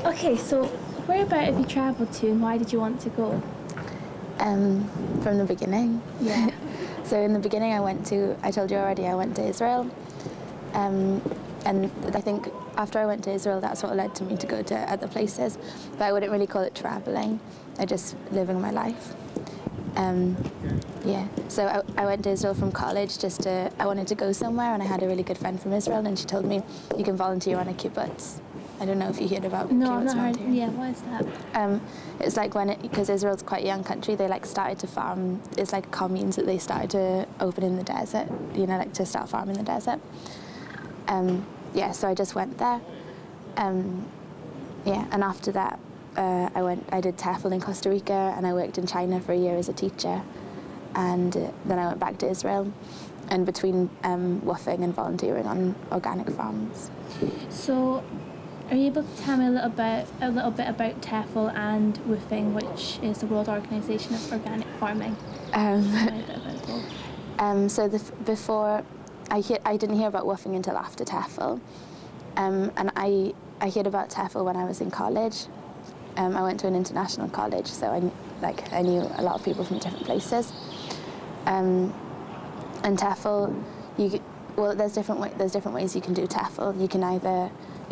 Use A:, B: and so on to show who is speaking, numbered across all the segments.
A: Okay, so whereabout have you travelled to and why did you want to go?
B: From the beginning.
A: Yeah.
B: So in the beginning I told you already, I went to Israel. And I think after I went to Israel, that's what led to me to go to other places. But I wouldn't really call it travelling. I just living my life. Yeah, so I went to Israel from college I wanted to go somewhere, and I had a really good friend from Israel, and she told me you can volunteer on a kibbutz. I don't know if you heard about
A: No,
B: kibbutz
A: I've not heard.
B: volunteering.
A: Yeah, what is that?
B: It's like because Israel's quite a young country, they like started to farm. It's like communes that they started to open in the desert. You know, like to start farming in the desert. Yeah, so I just went there. Yeah, and after that, I did TEFL in Costa Rica, and I worked in China for a year as a teacher, and then I went back to Israel, and between woofing and volunteering on organic farms.
A: So, are you able to tell me a little bit about TEFL and woofing, which is the World Organization of Organic Farming?
B: So before I didn't hear about woofing until after TEFL, and I heard about TEFL when I was in college. I went to an international college, so I knew a lot of people from different places. And TEFL, there's different ways you can do TEFL. You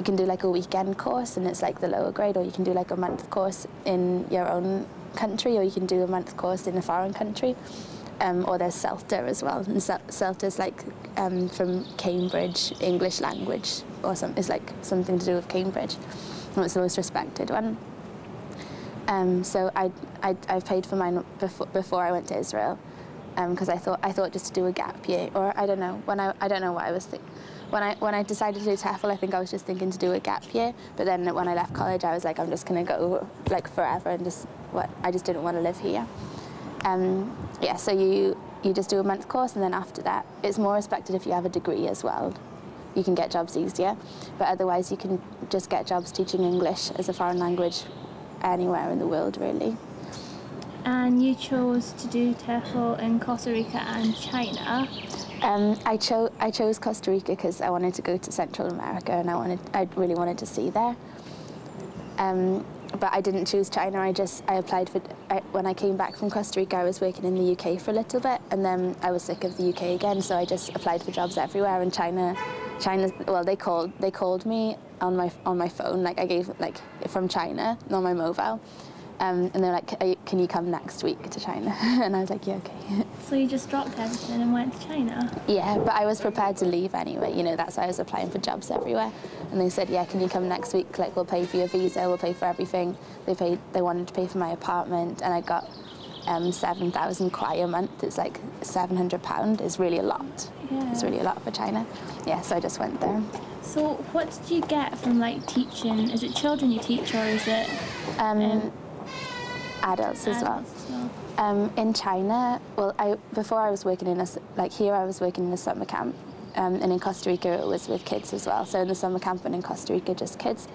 B: can do like a weekend course, and it's like the lower grade, or you can do like a month course in your own country, or you can do a month course in a foreign country. Or there's CELTA as well, and CELTA is like from Cambridge English language, or it's like something to do with Cambridge, and it's the most respected one. So I paid for mine before I went to Israel, because I thought just to do a gap year, or I don't know I don't know what I was thinking. When I decided to do TEFL, I think I was just thinking to do a gap year. But then when I left college, I was like, I'm just gonna go like forever, and I just didn't want to live here. Yeah, so you just do a month course, and then after that, it's more respected if you have a degree as well. You can get jobs easier, but otherwise you can just get jobs teaching English as a foreign language anywhere in the world, really.
A: And you chose to do TEFL in Costa Rica and China.
B: I chose Costa Rica because I wanted to go to Central America, and I really wanted to see there. But I didn't choose China. I applied when I came back from Costa Rica, I was working in the UK for a little bit, and then I was sick of the UK again, so I just applied for jobs everywhere. And China, well, they called me on my phone, like I gave from China on my mobile, and they're like, can you come next week to China? And I was like, yeah, okay.
A: So you just dropped everything and went to China? Yeah,
B: but I was prepared to leave anyway, you know, that's why I was applying for jobs everywhere. And they said, yeah, can you come next week? Like, we'll pay for your visa, we'll pay for everything. They wanted to pay for my apartment, and I got 7,000 kwai a month. It's like £700. It's really a lot.
A: Yeah.
B: It's really a lot for China. Yeah, so I just went there.
A: So what did you get from like teaching? Is it children you teach, or is it
B: adults as well? In China, well, before I was working here I was working in a summer camp, and in Costa Rica it was with kids as well. So in the summer camp and in Costa Rica just kids.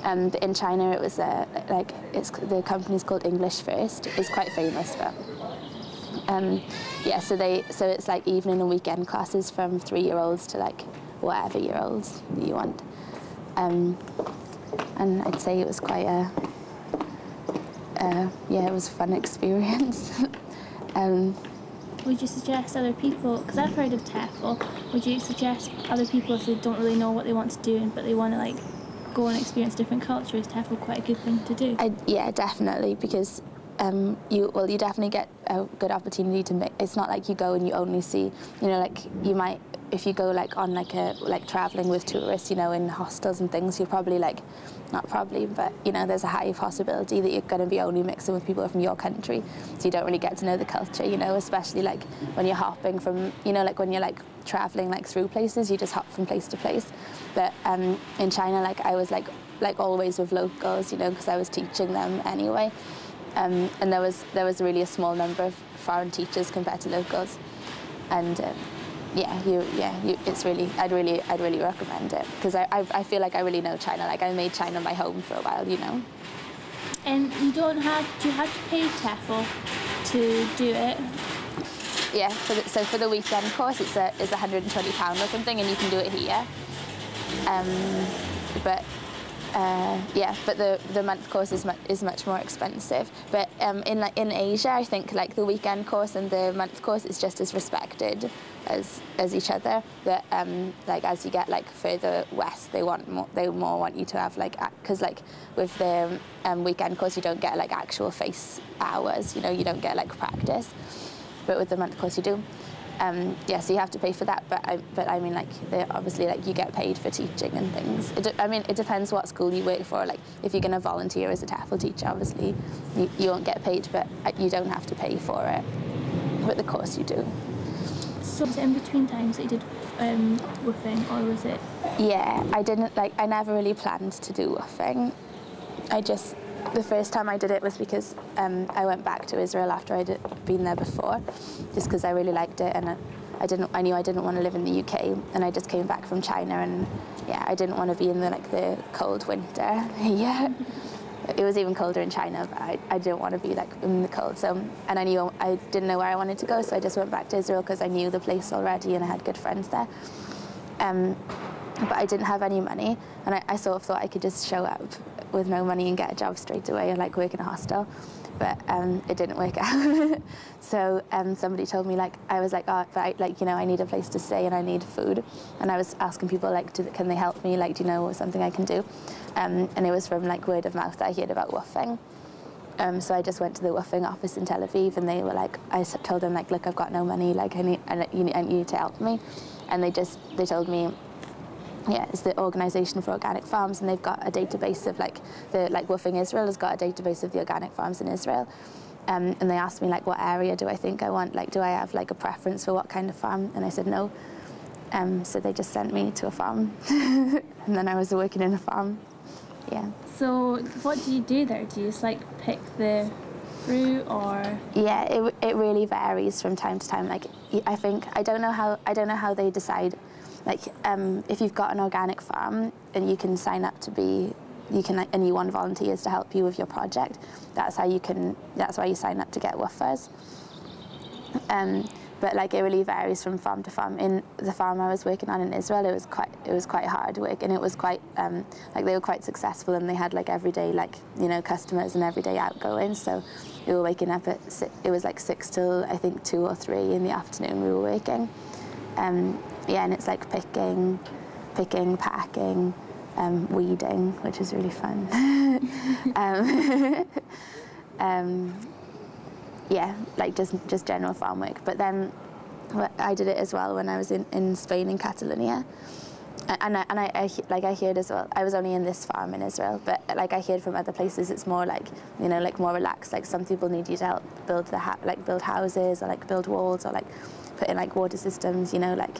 B: But in China it was the company's called English First. It's quite famous, but yeah. So it's like evening and weekend classes from 3-year-olds to like whatever year-olds you want. And I'd say it was quite yeah, it was a fun experience.
A: Would you suggest other people, because I've heard of TEFL, would you suggest other people if they don't really know what they want to do but they want to like go and experience different cultures, TEFL quite a good thing to do?
B: Yeah, definitely, because you definitely get a good opportunity to make. It's not like you go and you only see, you know, like you might, if you go like on like traveling with tourists, you know, in hostels and things, you're probably like, not probably, but you know, there's a high possibility that you're going to be only mixing with people from your country, so you don't really get to know the culture, you know, especially like when you're hopping from, you know, like when you're like traveling like through places, you just hop from place to place. But in China, like I was like always with locals, you know, because I was teaching them anyway, and there was really a small number of foreign teachers compared to locals, and it's really, I'd really recommend it, because I feel like I really know China. Like I made China my home for a while, you know.
A: And do you have to pay TEFL to do it?
B: Yeah, so for the weekend course it's £120 or something, and you can do it here. But Yeah, but the month course is much more expensive. But in Asia, I think like the weekend course and the month course is just as respected as each other. But like as you get like further west, they more want you to have like, because like with the weekend course you don't get like actual face hours. You know, you don't get like practice. But with the month course you do. Yeah, so you have to pay for that, but I mean, like, obviously, like, you get paid for teaching and things. I mean, it depends what school you work for. Like, if you're going to volunteer as a TEFL teacher, obviously, you won't get paid, but you don't have to pay for it. But the course you do.
A: So was it in between times that you did woofing, or was it?
B: Yeah, I never really planned to do woofing. The first time I did it was because I went back to Israel after I'd been there before, just because I really liked it, and I knew I didn't want to live in the UK, and I just came back from China, and yeah, I didn't want to be in the cold winter. Yeah, it was even colder in China, but I didn't want to be like in the cold. So, and I didn't know where I wanted to go, so I just went back to Israel because I knew the place already and I had good friends there. But I didn't have any money, and I sort of thought I could just show up with no money and get a job straight away and like work in a hostel, but it didn't work out. So somebody told me, like, I was like, oh, but I need a place to stay and I need food, and I was asking people like, can they help me, like, do you know something I can do? And it was from like word of mouth that I heard about woofing. So I just went to the woofing office in Tel Aviv, and they were like, I told them like, look, I've got no money, like you need to help me, and they told me, yeah, it's the Organisation for Organic Farms, and they've got a database of like Woofing Israel has got a database of the organic farms in Israel, and they asked me like, what area do I think I want, like, do I have like a preference for what kind of farm? And I said no. So they just sent me to a farm, and then I was working in a farm. Yeah.
A: So what do you do there? Do you just like pick the fruit, or?
B: Yeah, it really varies from time to time. Like, I don't know how they decide. Like, if you've got an organic farm and you can sign up and you want volunteers to help you with your project, that's why you sign up to get woofers. But like, it really varies from farm to farm. In the farm I was working on in Israel, it was quite hard work, and it was quite like, they were quite successful, and they had like everyday, like, you know, customers and everyday outgoings. So we were waking up at it was like 6 till I think 2 or 3 in the afternoon we were working. Yeah, and it's like picking, packing, weeding, which is really fun. Yeah, like just general farm work. But then I did it as well when I was in Spain, in Catalonia. And I heard as well, I was only in this farm in Israel, but like I heard from other places it's more like, you know, like more relaxed. Like, some people need you to help build build houses, or like build walls, or like put in like water systems, you know, like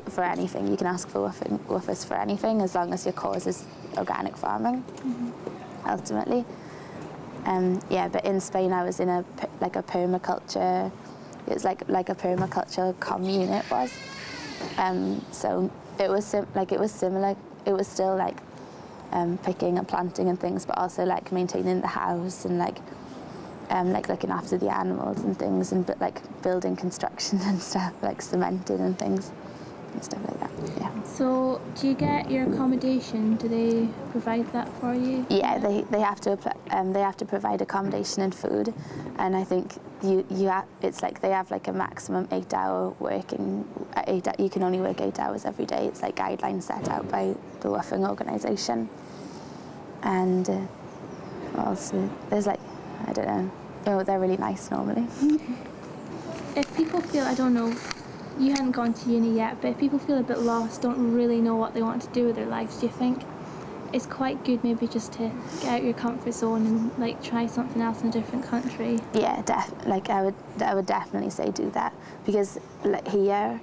B: for anything. You can ask for woofers for anything, as long as your cause is organic farming, ultimately. Yeah, but in Spain I was in a permaculture. It was like a permaculture commune. It was. So it was similar. It was still like picking and planting and things, but also like maintaining the house and like looking after the animals and things, and like building construction and stuff, like cementing and things and stuff like that. Yeah.
A: So do you get your accommodation? Do they provide that for you?
B: Yeah, they have to provide accommodation and food, and I think it's like they have like a maximum 8-hour working. You can only work 8 hours every day. It's like guidelines set out by the woofing organisation. And also there's like, I don't know. Oh, they're really nice normally.
A: If people feel, I don't know, you hadn't gone to uni yet, but if people feel a bit lost, don't really know what they want to do with their lives, do you think it's quite good maybe just to get out your comfort zone and like try something else in a different country? Yeah,
B: like I would definitely say do that, because like here,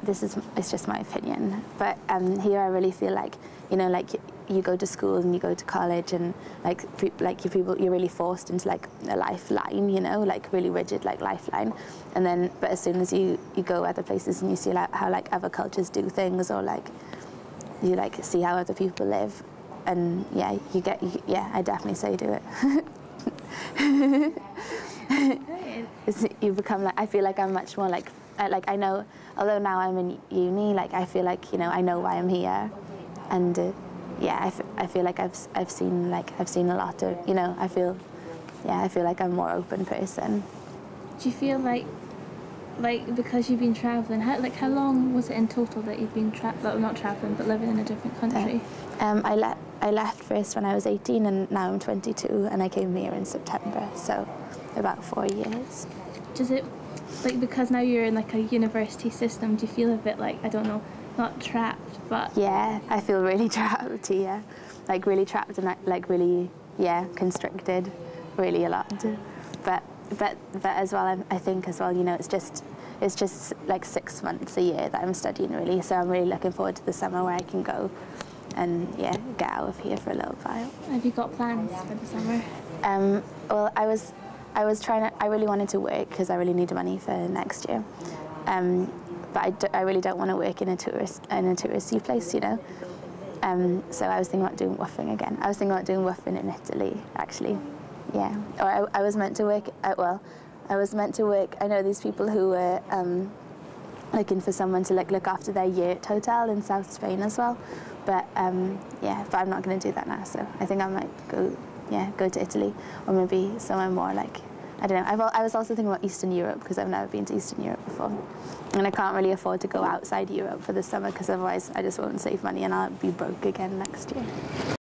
B: it's just my opinion, but here I really feel like, you know, like you go to school and you go to college, and you're really forced into like a lifeline, you know, like really rigid like lifeline, and then but as soon as you go other places and you see like how like other cultures do things, or like you like see how other people live, and yeah, I definitely say do it. You become like, I feel like I'm much more like I know, although now I'm in uni, like I feel like, you know, I know why I'm here, and yeah, I feel like I've seen a lot of, you know, I feel like I'm a more open person.
A: Do you feel like because you've been travelling, how long was it in total that you've been not travelling but living in a different country?
B: I left first when I was 18 and now I'm 22 and I came here in September, so about 4 years.
A: Does it, like, because now you're in like a university system, do you feel a bit like, I don't know, not trapped, but...
B: Yeah, I feel really trapped, yeah. Like really trapped and like really, yeah, constricted really a lot. But as well, I think as well, you know, it's just like 6 months a year that I'm studying really, so I'm really looking forward to the summer where I can go and, yeah, get out of here for a little while.
A: Have you got plans for the summer?
B: Well, I really wanted to work because I really need money for next year. But I really don't want to work in a touristy place, you know. So I was thinking about doing woofing again. I was thinking about doing woofing in Italy, actually. Yeah. Or I was meant to work. I know these people who were looking for someone to look after their yurt hotel in South Spain as well. But yeah, but I'm not going to do that now. So I think I might go to Italy, or maybe somewhere more like, I don't know. I was also thinking about Eastern Europe because I've never been to Eastern Europe before. And I can't really afford to go outside Europe for the summer because otherwise I just won't save money and I'll be broke again next year.